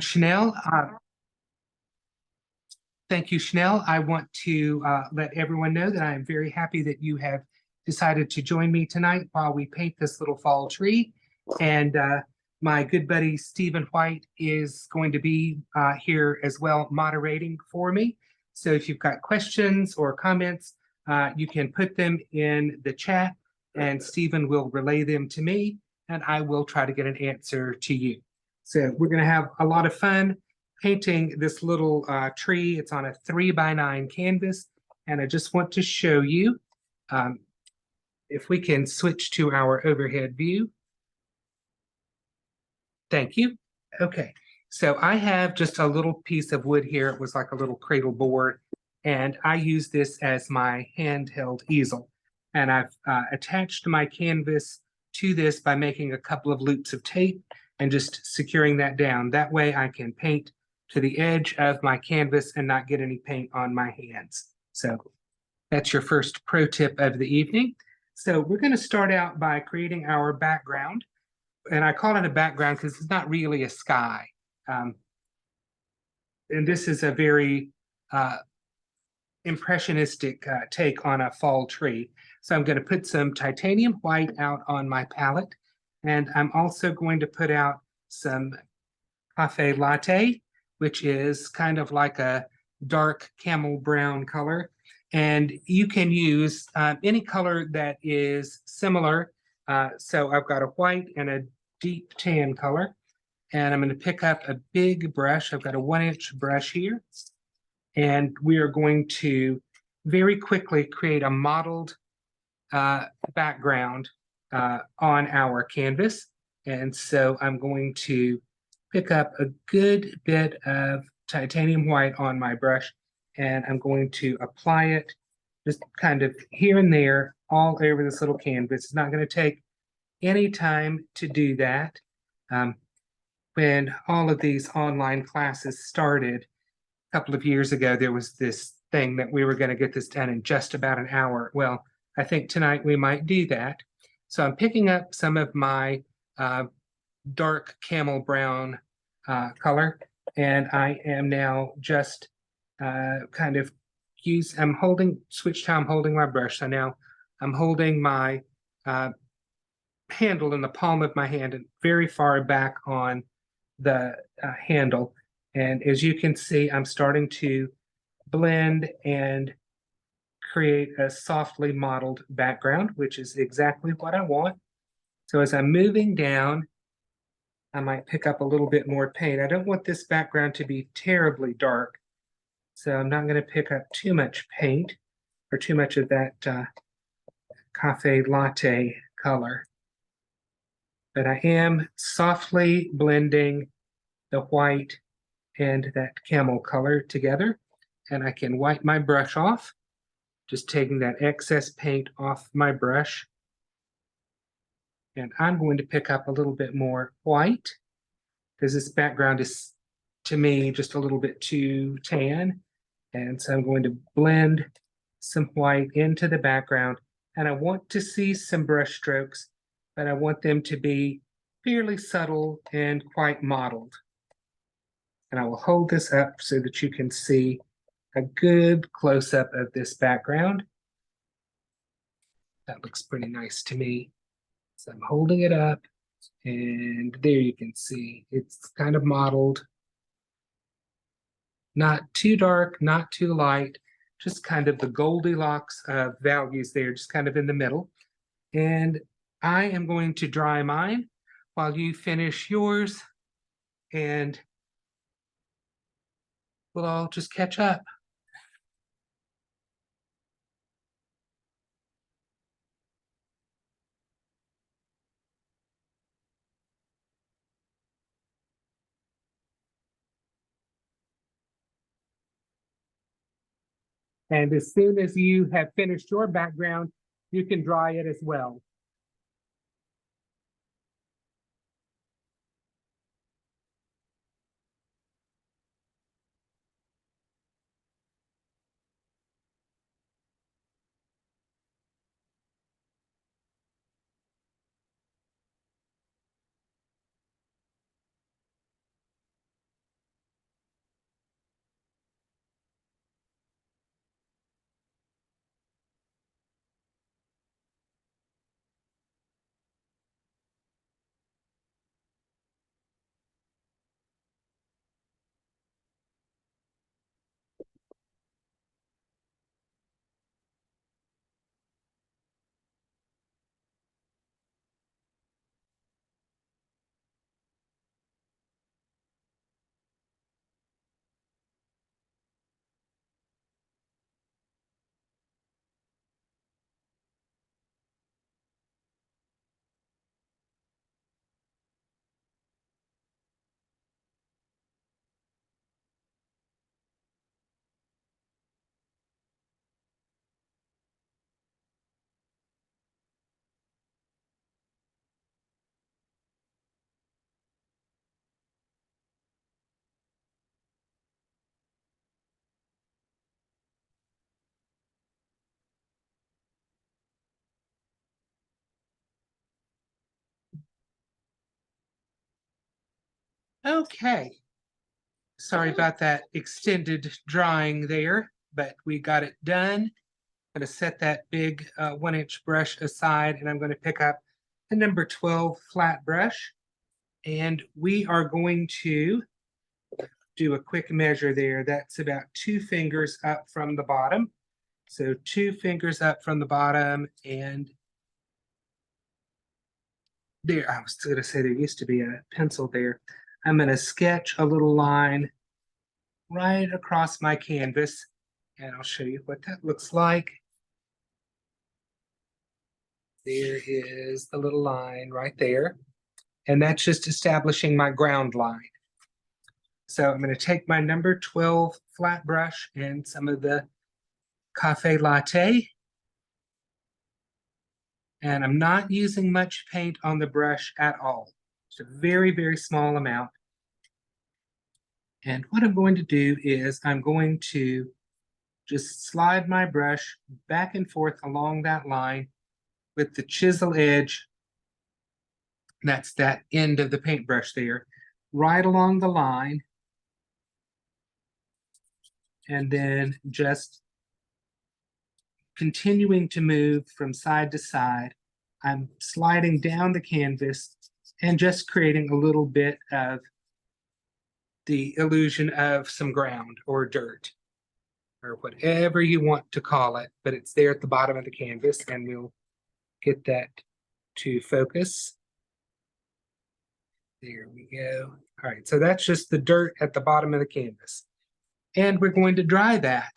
Chanel. Thank you, Chanel. I want to let everyone know that I am very happy that you have decided to join me tonight while we paint this little fall tree. And my good buddy Stephen White is going to be here as well, moderating for me. So if you've got questions or comments, you can put them in the chat and Stephen will relay them to me and I will try to get an answer to you. So we're going to have a lot of fun painting this little tree. It's on a 3x9 canvas, and I just want to show you if we can switch to our overhead view. Thank you. Okay, so I have just a little piece of wood here. It was like a little cradle board, and I use this as my handheld easel. And I've attached my canvas to this by making a couple of loops of tape and just securing that down. That way I can paint to the edge of my canvas and not get any paint on my hands. So that's your first pro tip of the evening. So we're going to start out by creating our background. And I call it a background because it's not really a sky. And this is a very impressionistic take on a fall tree. So I'm going to put some titanium white out on my palette. And I'm also going to put out some cafe latte, which is kind of like a dark camel brown color. And you can use any color that is similar. So I've got a white and a deep tan color. And I'm going to pick up a big brush. I've got a 1-inch brush here. And we are going to very quickly create a modeled background on our canvas. And so I'm going to pick up a good bit of titanium white on my brush, and I'm going to apply it just kind of here and there all over this little canvas. It's not going to take any time to do that. When all of these online classes started a couple of years ago, there was this thing that we were going to get this done in just about an hour. Well, I think tonight we might do that. So I'm picking up some of my dark camel brown color, and I am now just kind of I'm holding, switch to I'm holding my brush. So now I'm holding my handle in the palm of my hand and very far back on the handle. And as you can see, I'm starting to blend and create a softly modeled background, which is exactly what I want. So as I'm moving down, I might pick up a little bit more paint. I don't want this background to be terribly dark, so I'm not going to pick up too much paint or too much of that cafe latte color. But I am softly blending the white and that camel color together, and I can wipe my brush off, just taking that excess paint off my brush. And I'm going to pick up a little bit more white because this background is, to me, just a little bit too tan. And so I'm going to blend some white into the background. And I want to see some brush strokes, but I want them to be fairly subtle and quite modeled. And I will hold this up so that you can see a good close-up of this background. That looks pretty nice to me. So I'm holding it up, and there you can see it's kind of modeled. Not too dark, not too light, just kind of the Goldilocks values there, just kind of in the middle. And I am going to dry mine while you finish yours, and we'll all just catch up. And as soon as you have finished your background, you can dry it as well. Okay. Sorry about that extended drawing there, but we got it done. I'm going to set that big 1-inch brush aside, and I'm going to pick up the number 12 flat brush. And we are going to do a quick measure there. That's about 2 fingers up from the bottom. So 2 fingers up from the bottom, and there, I was going to say there used to be a pencil there. I'm going to sketch a little line right across my canvas, and I'll show you what that looks like. There is the little line right there, and that's just establishing my ground line. So I'm going to take my number 12 flat brush and some of the Cafe Latte, and I'm not using much paint on the brush at all. It's a very, very small amount. And what I'm going to do is I'm going to just slide my brush back and forth along that line with the chisel edge. That's that end of the paintbrush there, right along the line. And then just continuing to move from side to side. I'm sliding down the canvas and just creating a little bit of the illusion of some ground or dirt or whatever you want to call it, but it's there at the bottom of the canvas, and we'll get that to focus. There we go. All right, so that's just the dirt at the bottom of the canvas. And we're going to dry that.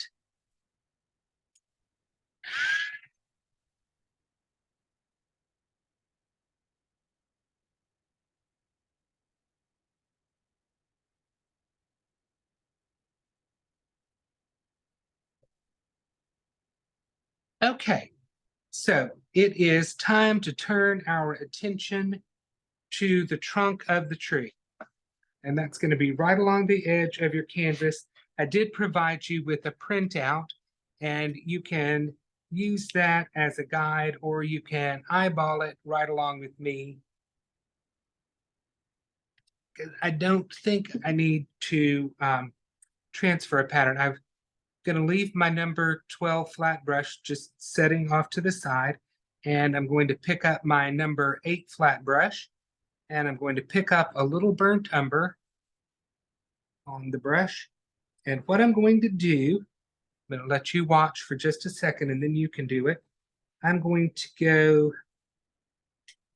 Okay, so it is time to turn our attention to the trunk of the tree. And that's going to be right along the edge of your canvas. I did provide you with a printout, and you can use that as a guide, or you can eyeball it right along with me. I don't think I need to transfer a pattern. I'm going to leave my number 12 flat brush just setting off to the side, and I'm going to pick up my number 8 flat brush, and I'm going to pick up a little burnt umber on the brush. And what I'm going to do, I'm going to let you watch for just a second, and then you can do it. I'm going to go,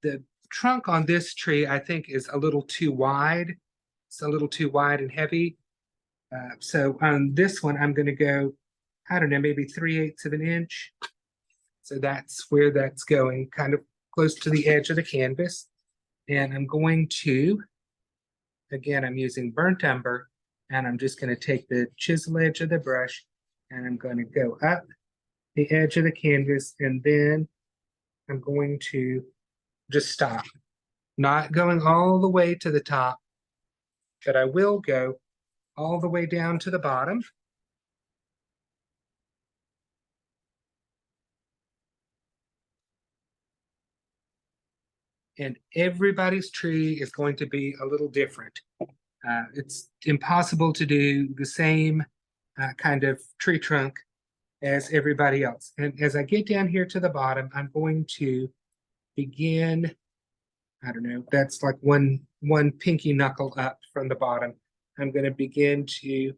the trunk on this tree, I think, is a little too wide. It's a little too wide and heavy. So on this one, I'm going to go, I don't know, maybe 3/8 of an inch. So that's where that's going, kind of close to the edge of the canvas. And I'm going to, again, I'm using burnt umber, and I'm just going to take the chisel edge of the brush, and I'm going to go up the edge of the canvas, and then I'm going to just stop. Not going all the way to the top, but I will go all the way down to the bottom. And everybody's tree is going to be a little different. It's impossible to do the same kind of tree trunk as everybody else. And as I get down here to the bottom, I'm going to begin, I don't know, that's like one pinky knuckle up from the bottom. I'm going to begin to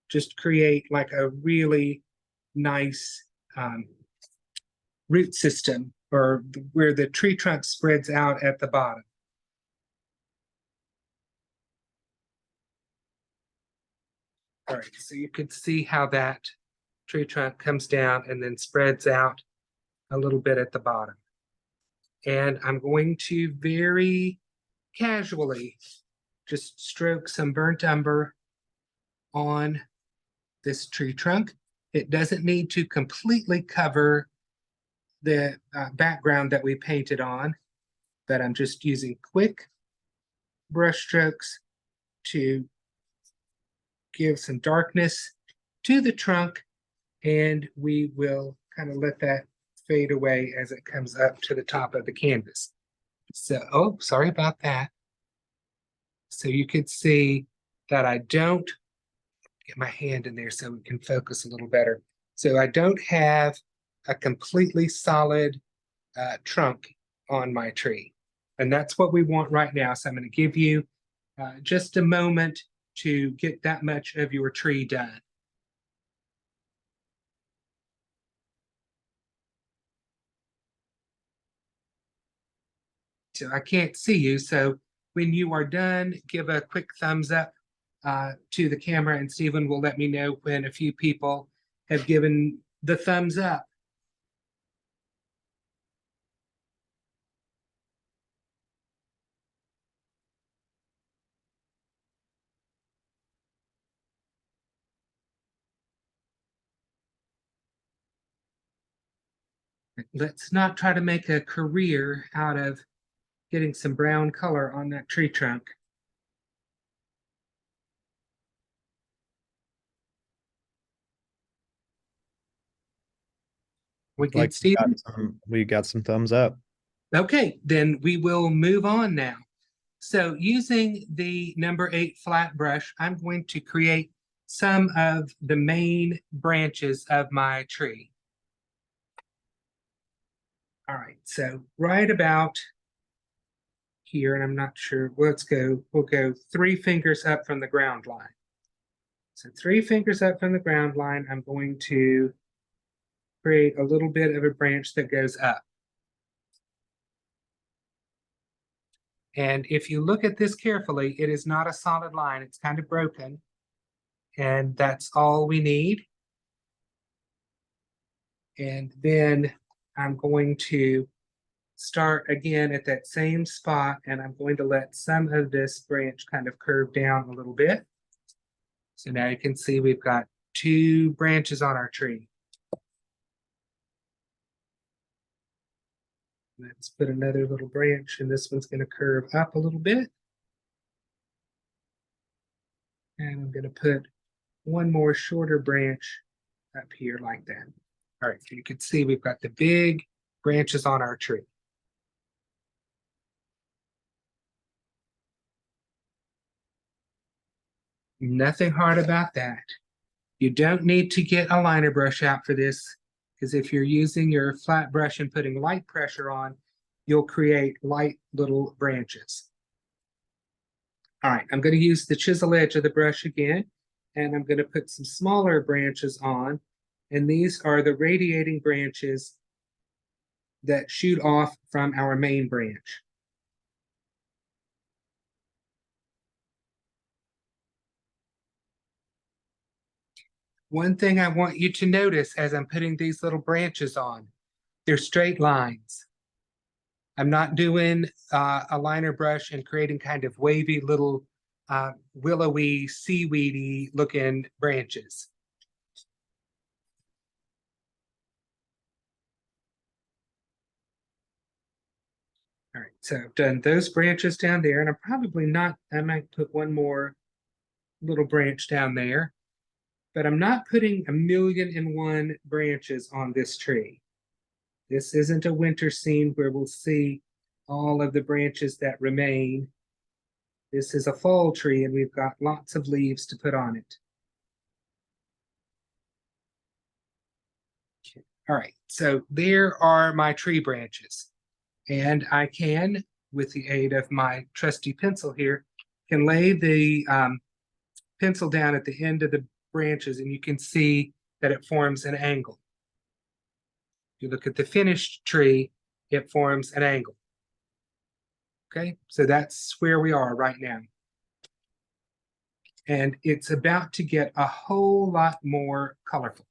just create like a really nice root system, or where the tree trunk spreads out at the bottom. All right, so you can see how that tree trunk comes down and then spreads out a little bit at the bottom. And I'm going to very casually just stroke some burnt umber on this tree trunk. It doesn't need to completely cover the background that we painted on, but I'm just using quick brush strokes to give some darkness to the trunk, and we will kind of let that fade away as it comes up to the top of the canvas. So, oh, sorry about that. So you could see that I don't get my hand in there so we can focus a little better. So I don't have a completely solid trunk on my tree. And that's what we want right now. So I'm going to give you just a moment to get that much of your tree done. So I can't see you. So when you are done, give a quick thumbs up to the camera, and Stephen will let me know when a few people have given the thumbs up. Let's not try to make a career out of getting some brown color on that tree trunk. We good, Stephen? We got some thumbs up. Okay, then we will move on now. So using the number 8 flat brush, I'm going to create some of the main branches of my tree. All right, so right about here, and I'm not sure, we'll go 3 fingers up from the ground line. So 3 fingers up from the ground line, I'm going to create a little bit of a branch that goes up. And if you look at this carefully, it is not a solid line, it's kind of broken. And that's all we need. And then I'm going to start again at that same spot, and I'm going to let some of this branch kind of curve down a little bit. So now you can see we've got 2 branches on our tree. Let's put another little branch, and this one's going to curve up a little bit. And I'm going to put one more shorter branch up here like that. All right, so you can see we've got the big branches on our tree. Nothing hard about that. You don't need to get a liner brush out for this, because if you're using your flat brush and putting light pressure on, you'll create light little branches. All right, I'm going to use the chisel edge of the brush again, and I'm going to put some smaller branches on, and these are the radiating branches that shoot off from our main branch. One thing I want you to notice as I'm putting these little branches on, they're straight lines. I'm not doing a liner brush and creating kind of wavy little willowy, seaweedy looking branches. All right, so I've done those branches down there, and I might put one more little branch down there, but I'm not putting 1,000,001 branches on this tree. This isn't a winter scene where we'll see all of the branches that remain. This is a fall tree, and we've got lots of leaves to put on it. Okay. All right, so there are my tree branches. And I can, with the aid of my trusty pencil here, can lay the pencil down at the end of the branches, and you can see that it forms an angle. If you look at the finished tree, it forms an angle. Okay, so that's where we are right now. And it's about to get a whole lot more colorful.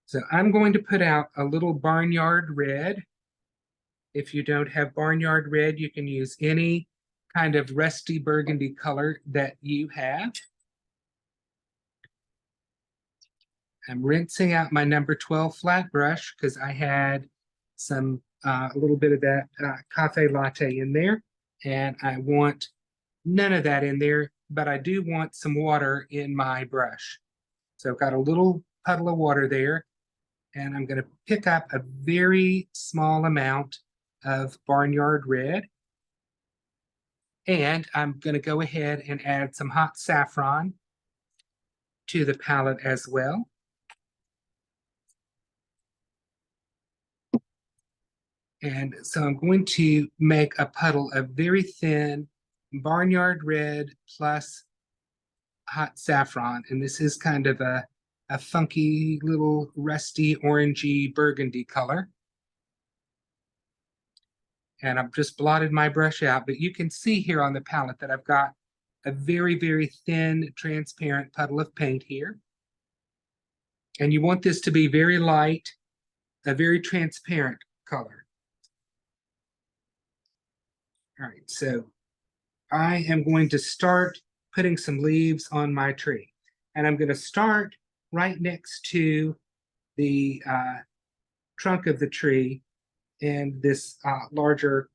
So I'm going to put out a little Barnyard Red. If you don't have Barnyard Red, you can use any kind of rusty burgundy color that you have. I'm rinsing out my number 12 flat brush because I had a little bit of that cafe latte in there, and I want none of that in there, but I do want some water in my brush. So I've got a little puddle of water there. And I'm going to pick up a very small amount of Barnyard Red. And I'm going to go ahead and add some hot saffron to the palette as well. And so I'm going to make a puddle of very thin Barnyard Red plus hot saffron. And this is kind of a funky little rusty orangey burgundy color. And I've just blotted my brush out, but you can see here on the palette that I've got a very, very thin, transparent puddle of paint here. And you want this to be very light, a very transparent color. All right, so I am going to start putting some leaves on my tree. And I'm going to start right next to the trunk of the tree and this larger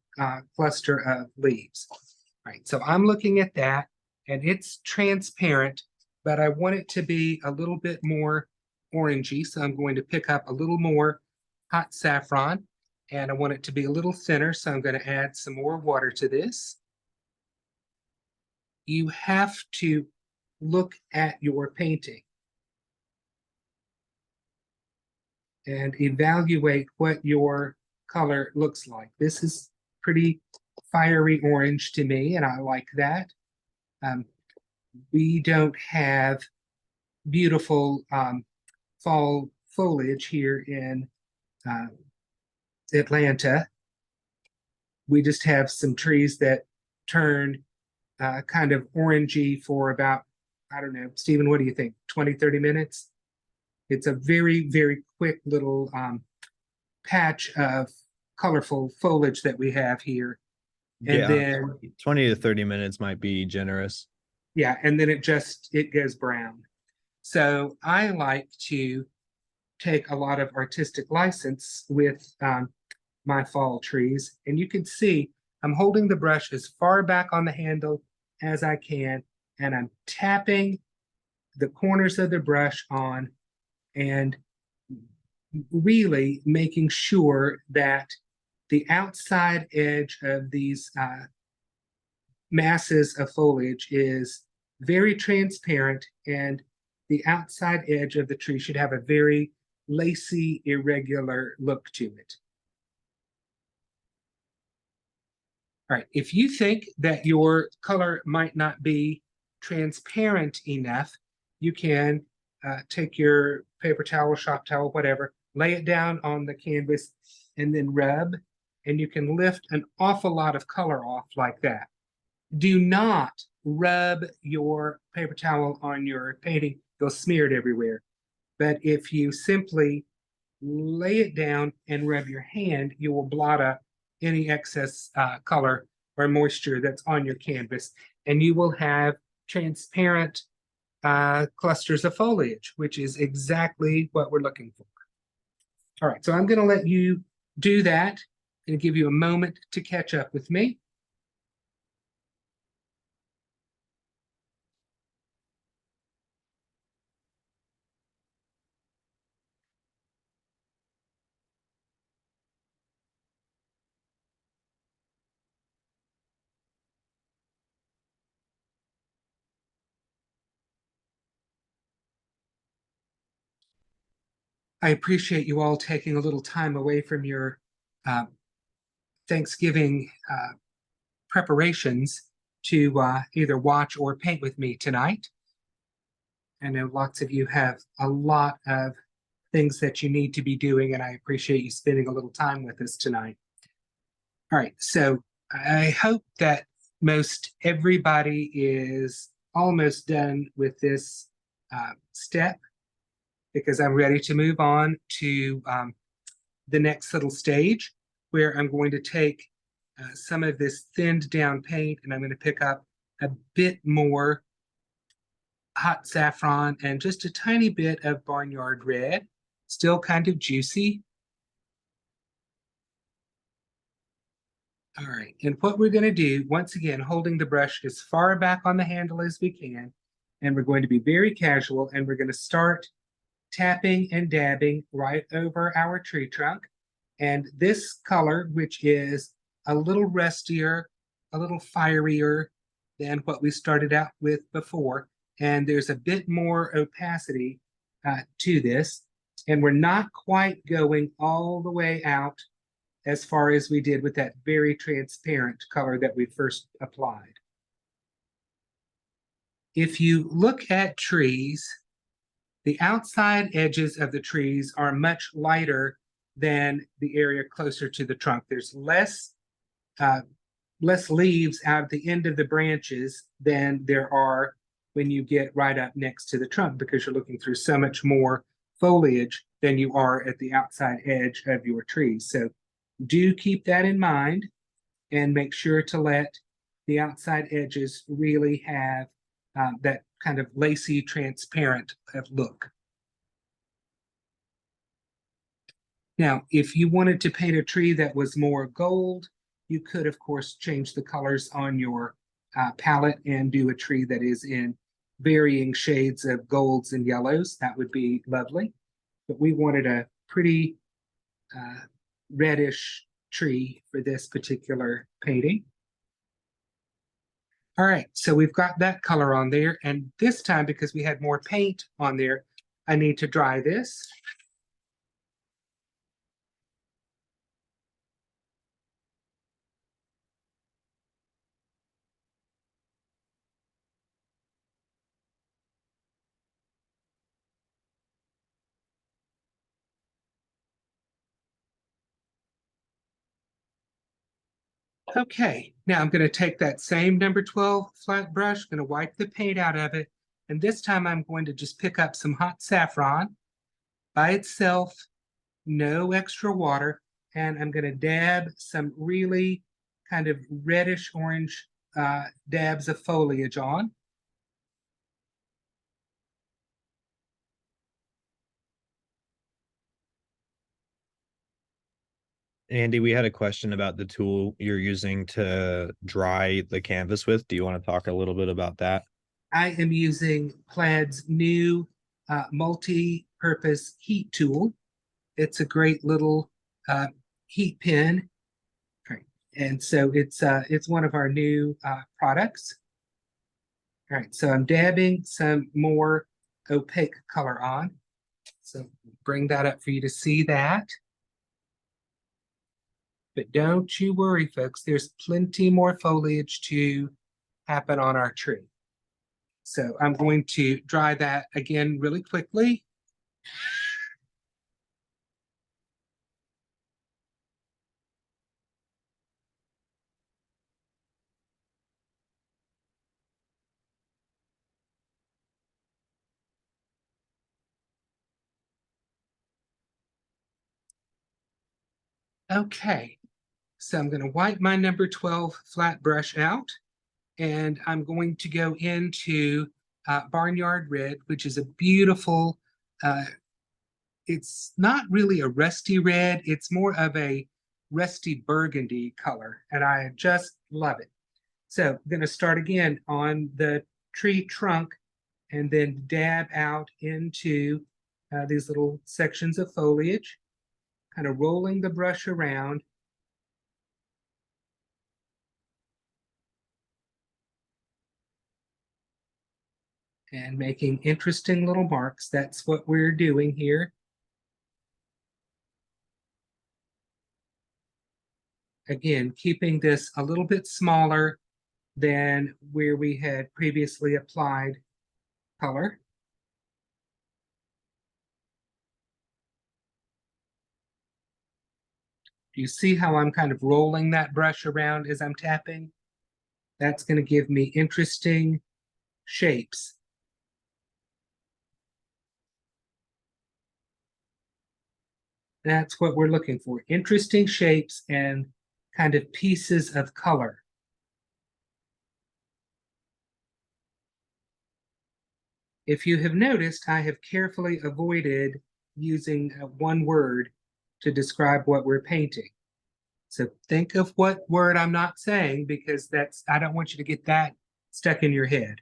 cluster of leaves. All right, so I'm looking at that, and it's transparent, but I want it to be a little bit more orangey, so I'm going to pick up a little more hot saffron, and I want it to be a little thinner, so I'm going to add some more water to this. You have to look at your painting and evaluate what your color looks like. This is pretty fiery orange to me, and I like that. We don't have beautiful fall foliage here in Atlanta. We just have some trees that turn kind of orangey for about, I don't know, Stephen, what do you think, 20, 30 minutes? It's a very, very quick little patch of colorful foliage that we have here. And Yeah, then 20 to 30 minutes might be generous. yeah, and then it goes brown. So I like to take a lot of artistic license with my fall trees. And you can see I'm holding the brush as far back on the handle as I can, and I'm tapping the corners of the brush on and really making sure that the outside edge of these masses of foliage is very transparent, and the outside edge of the tree should have a very lacy, irregular look to it. All right, if you think that your color might not be transparent enough, you can take your paper towel, shop towel, whatever, lay it down on the canvas and then rub, and you can lift an awful lot of color off like that. Do not rub your paper towel on your painting, you'll smear it everywhere. But if you simply lay it down and rub your hand, you will blot up any excess color or moisture that's on your canvas, and you will have transparent clusters of foliage, which is exactly what we're looking for. All right, so I'm going to let you do that and give you a moment to catch up with me. I appreciate you all taking a little time away from your Thanksgiving preparations to either watch or paint with me tonight. I know lots of you have a lot of things that you need to be doing, and I appreciate you spending a little time with us tonight. All right, so I hope that most everybody is almost done with this step, because I'm ready to move on to the next little stage, where I'm going to take some of this thinned down paint, and I'm going to pick up a bit more hot saffron and just a tiny bit of Barnyard Red, still kind of juicy. All right, and what we're going to do, once again, holding the brush as far back on the handle as we can, and we're going to be very casual, and we're going to start tapping and dabbing right over our tree trunk. And this color, which is a little rustier, a little fierier than what we started out with before, and there's a bit more opacity to this, and we're not quite going all the way out as far as we did with that very transparent color that we first applied. If you look at trees, the outside edges of the trees are much lighter than the area closer to the trunk. There's less leaves out at the end of the branches than there are when you get right up next to the trunk, because you're looking through so much more foliage than you are at the outside edge of your trees. So do keep that in mind and make sure to let the outside edges really have that kind of lacy, transparent look. Now, if you wanted to paint a tree that was more gold, you could, of course, change the colors on your palette and do a tree that is in varying shades of golds and yellows. That would be lovely. But we wanted a pretty reddish tree for this particular painting. All right, so we've got that color on there, and this time, because we had more paint on there, I need to dry this. Okay, now I'm going to take that same number 12 flat brush, going to wipe the paint out of it, and this time I'm going to just pick up some hot saffron by itself, no extra water, and I'm going to dab some really kind of reddish orange dabs of foliage on. Andy, we had a question about the tool you're using to dry the canvas with. Do you want to talk a little bit about that? I am using Plaid's new multi-purpose heat tool. It's a great little heat pin. Right. And so it's one of our new products. All right, so I'm dabbing some more opaque color on. So bring that up for you to see that. But don't you worry, folks, there's plenty more foliage to happen on our tree. So I'm going to dry that again really quickly. Okay, so I'm going to wipe my number 12 flat brush out, and I'm going to go into Barnyard Red, which is a beautiful, it's not really a rusty red, it's more of a rusty burgundy color, and I just love it. So I'm going to start again on the tree trunk and then dab out into these little sections of foliage, kind of rolling the brush around. And making interesting little marks. That's what we're doing here. Again, keeping this a little bit smaller than where we had previously applied color. Do you see how I'm kind of rolling that brush around as I'm tapping? That's going to give me interesting shapes. That's what we're looking for, interesting shapes and kind of pieces of color. If you have noticed, I have carefully avoided using one word to describe what we're painting. So think of what word I'm not saying, because I don't want you to get that stuck in your head.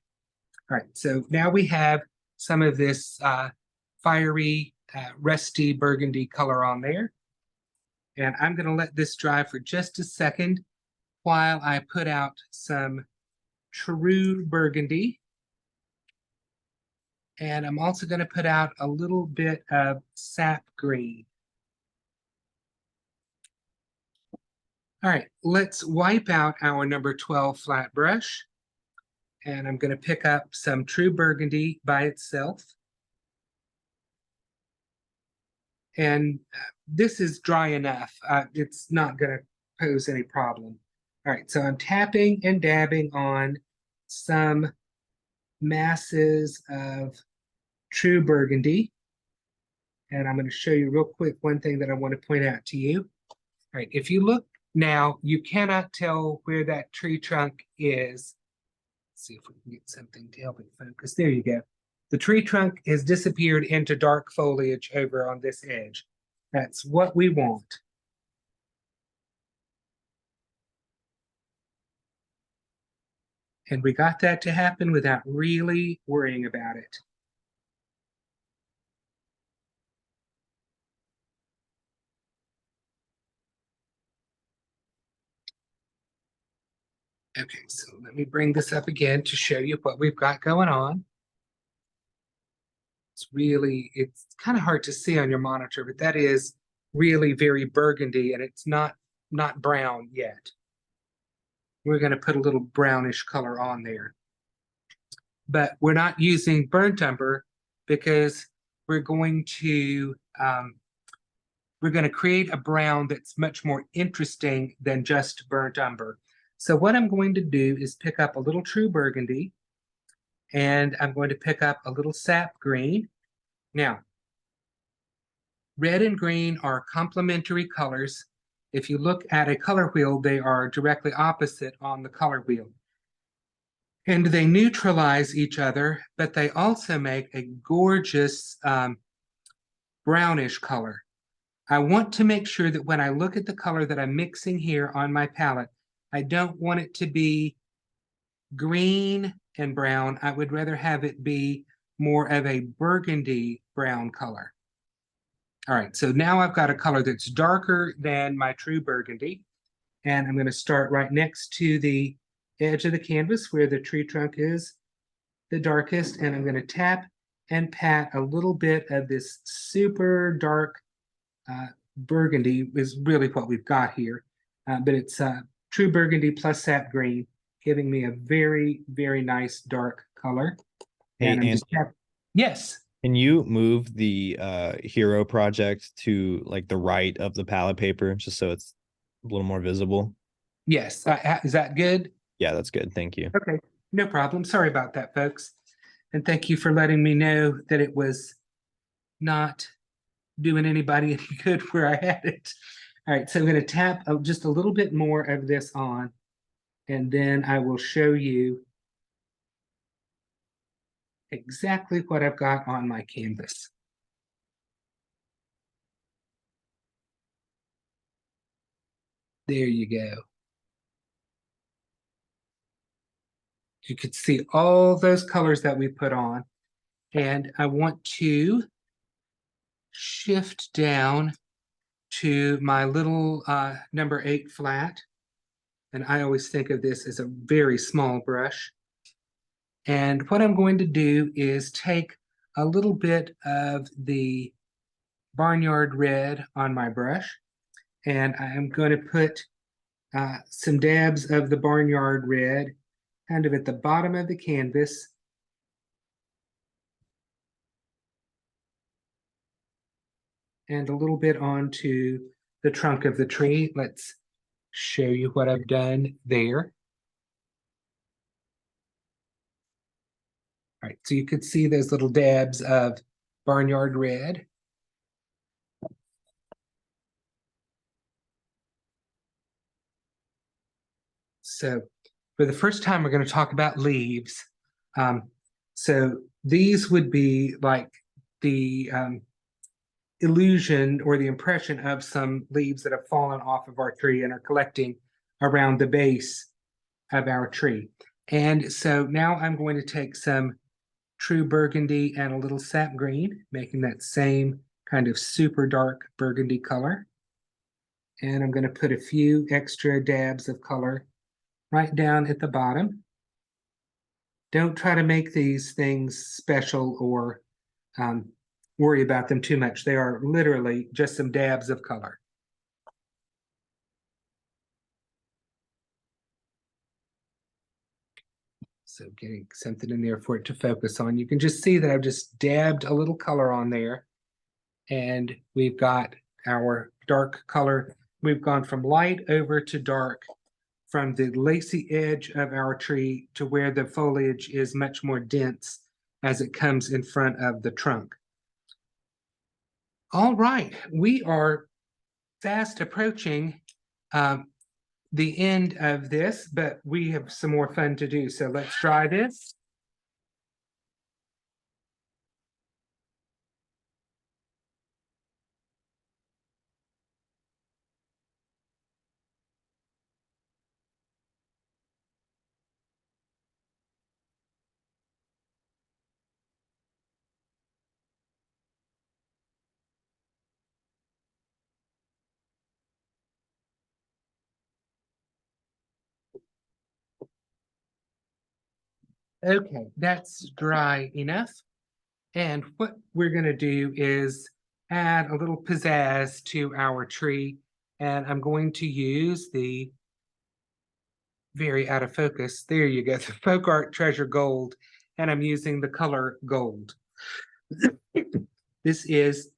All right, so now we have some of this fiery, rusty burgundy color on there. And I'm going to let this dry for just a second while I put out some true burgundy. And I'm also going to put out a little bit of sap green. All right, let's wipe out our number 12 flat brush. And I'm going to pick up some true burgundy by itself. And this is dry enough. It's not going to pose any problem. All right, so I'm tapping and dabbing on some masses of true burgundy. And I'm going to show you real quick one thing that I want to point out to you. All right, if you look now, you cannot tell where that tree trunk is. Let's see if we can get something to help it focus. There you go. The tree trunk has disappeared into dark foliage over on this edge. That's what we want. And we got that to happen without really worrying about it. Okay, so let me bring this up again to show you what we've got going on. It's kind of hard to see on your monitor, but that is really very burgundy, and it's not brown yet. We're going to put a little brownish color on there. But we're not using burnt umber because we're going to create a brown that's much more interesting than just burnt umber. So what I'm going to do is pick up a little true burgundy, and I'm going to pick up a little sap green. Now, red and green are complementary colors. If you look at a color wheel, they are directly opposite on the color wheel. And they neutralize each other, but they also make a gorgeous brownish color. I want to make sure that when I look at the color that I'm mixing here on my palette, I don't want it to be green and brown. I would rather have it be more of a burgundy brown color. All right, so now I've got a color that's darker than my true burgundy. And I'm going to start right next to the edge of the canvas where the tree trunk is the darkest. And I'm going to tap and pat a little bit of this super dark burgundy is really what we've got here. But it's true burgundy plus sap green, giving me a very, very nice dark color. Hey, and I'm just yes. Can you move the hero project to like the right of the palette paper just so it's a little more visible? Yes. Is that good? Yeah, that's good. Thank you. Okay, no problem. Sorry about that, folks. And thank you for letting me know that it was not doing anybody any good where I had it. All right, so I'm going to tap just a little bit more of this on, and then I will show you exactly what I've got on my canvas. There you go. You could see all those colors that we put on. And I want to shift down to my little number 8 flat. And I always think of this as a very small brush. And what I'm going to do is take a little bit of the Barnyard Red on my brush. And I'm going to put some dabs of the Barnyard Red kind of at the bottom of the canvas. And a little bit onto the trunk of the tree. Let's show you what I've done there. All right, so you could see those little dabs of Barnyard Red. So for the first time, we're going to talk about leaves. So these would be like the illusion or the impression of some leaves that have fallen off of our tree and are collecting around the base of our tree. And so now I'm going to take some true burgundy and a little sap green, making that same kind of super dark burgundy color. And I'm going to put a few extra dabs of color right down at the bottom. Don't try to make these things special or worry about them too much. They are literally just some dabs of color. So getting something in there for it to focus on. You can just see that I've just dabbed a little color on there. And we've got our dark color. We've gone from light over to dark, from the lacy edge of our tree to where the foliage is much more dense as it comes in front of the trunk. All right, we are fast approaching the end of this, but we have some more fun to do. So let's try this. Okay, that's dry enough. And what we're going to do is add a little pizzazz to our tree. And I'm going to use the very out of focus. There you go, the FolkArt Treasure Gold. And I'm using the color gold. This is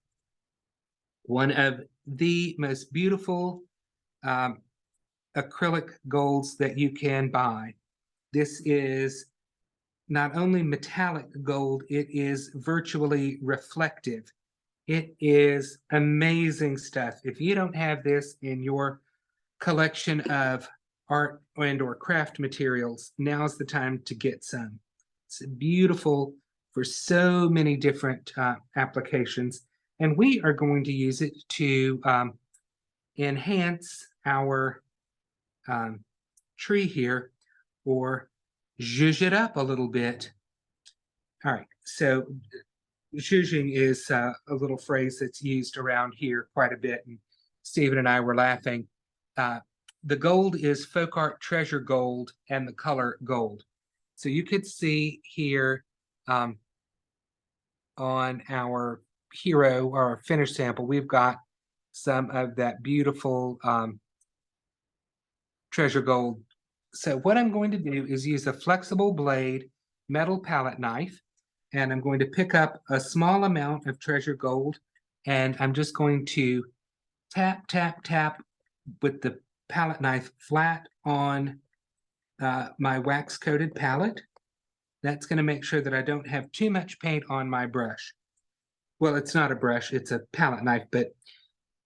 one of the most beautiful acrylic golds that you can buy. This is not only metallic gold, it is virtually reflective. It is amazing stuff. If you don't have this in your collection of art and or craft materials, now's the time to get some. It's beautiful for so many different applications. And we are going to use it to enhance our tree here, or zhuzh it up a little bit. All right, so zhuzhing is a little phrase that's used around here quite a bit, and Stephen and I were laughing. The gold is FolkArt Treasure Gold and the color gold. So you could see here on our hero or finished sample, we've got some of that beautiful treasure gold. So what I'm going to do is use a flexible blade metal palette knife, and I'm going to pick up a small amount of treasure gold, and I'm just going to tap, tap, tap with the palette knife flat on my wax coated palette. That's going to make sure that I don't have too much paint on my brush. Well, it's not a brush, it's a palette knife, but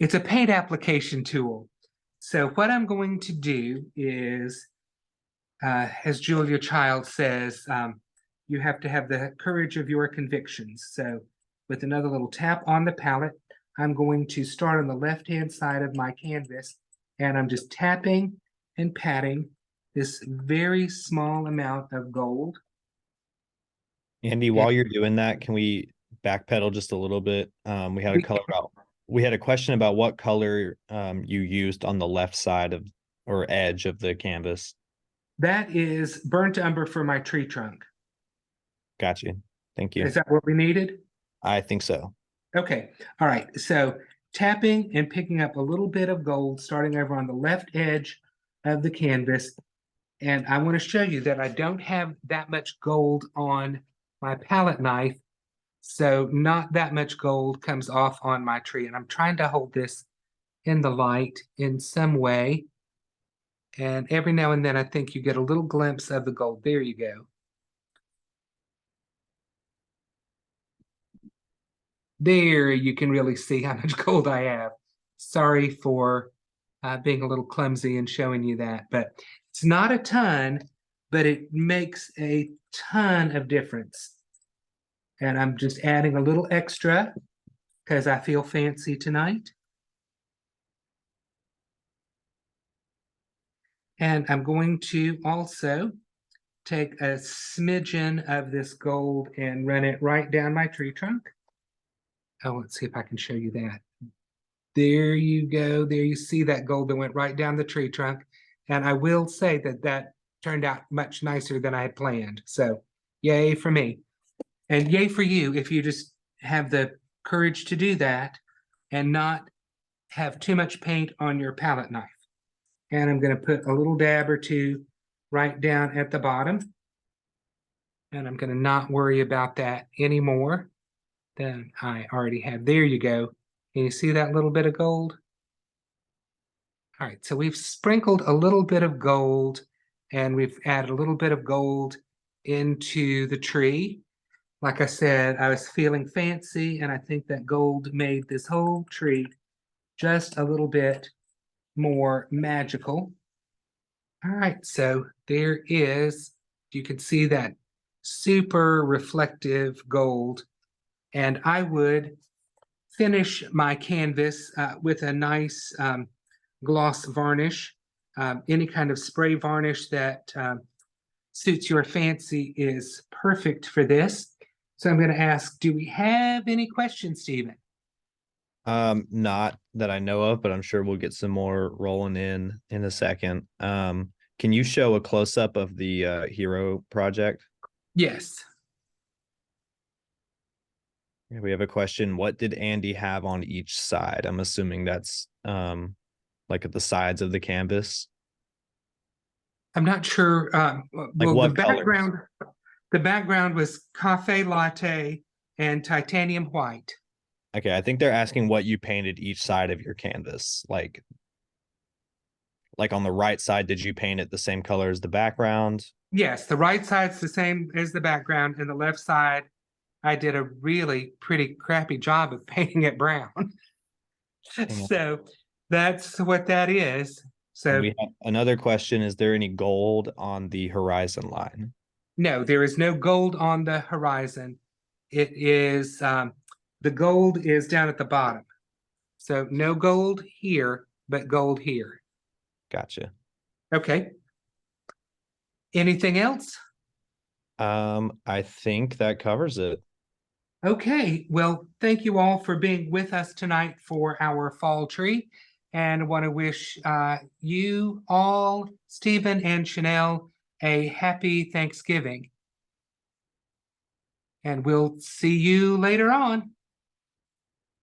it's a paint application tool. So what I'm going to do is, as Julia Child says, you have to have the courage of your convictions. So with another little tap on the palette, I'm going to start on the left-hand side of my canvas, and I'm just tapping and patting this very small amount of gold. Andy, while you're doing that, can we backpedal just a little bit? We had a question about what color you used on the left side of or edge of the canvas. That is burnt umber for my tree trunk. Got you. Thank you. Is that what we needed? I think so. Okay. All right. So tapping and picking up a little bit of gold, starting over on the left edge of the canvas. And I want to show you that I don't have that much gold on my palette knife. So not that much gold comes off on my tree. And I'm trying to hold this in the light in some way. And every now and then I think you get a little glimpse of the gold. There you go. There you can really see how much gold I have. Sorry for being a little clumsy and showing you that, but it's not a ton, but it makes a ton of difference. And I'm just adding a little extra because I feel fancy tonight. And I'm going to also take a smidgen of this gold and run it right down my tree trunk. Oh, let's see if I can show you that. There you go. There you see that gold that went right down the tree trunk. And I will say that that turned out much nicer than I had planned. So yay for me. And yay for you if you just have the courage to do that and not have too much paint on your palette knife. And I'm going to put a little dab or two right down at the bottom. And I'm going to not worry about that anymore than I already have. There you go. Can you see that little bit of gold? All right, so we've sprinkled a little bit of gold and we've added a little bit of gold into the tree. Like I said, I was feeling fancy and I think that gold made this whole tree just a little bit more magical. All right, so there is, you can see that super reflective gold. And I would finish my canvas with a nice gloss varnish. Any kind of spray varnish that suits your fancy is perfect for this. So I'm going to ask, do we have any questions, Stephen? Not that I know of, but I'm sure we'll get some more rolling in a second. Can you show a close-up of the hero project? Yes. We have a question. What did Andy have on each side? I'm assuming that's like at the sides of the canvas. I'm not sure. Like Well, what colors? the background was cafe latte and titanium white. Okay, I think they're asking what you painted each side of your canvas. Like on the right side, did you paint it the same color as the background? Yes, the right side's the same as the background, and the left side, I did a really pretty crappy job of painting it brown. So that's what that is. And So we have another question. Is there any gold on the horizon line? no, there is no gold on the horizon. It is the gold is down at the bottom. So no gold here, but gold here. Gotcha. Okay. Anything else? I think that covers it. Okay, well, thank you all for being with us tonight for our fall tree. And I want to wish you all, Stephen and Chanel, a happy Thanksgiving. And we'll see you later on.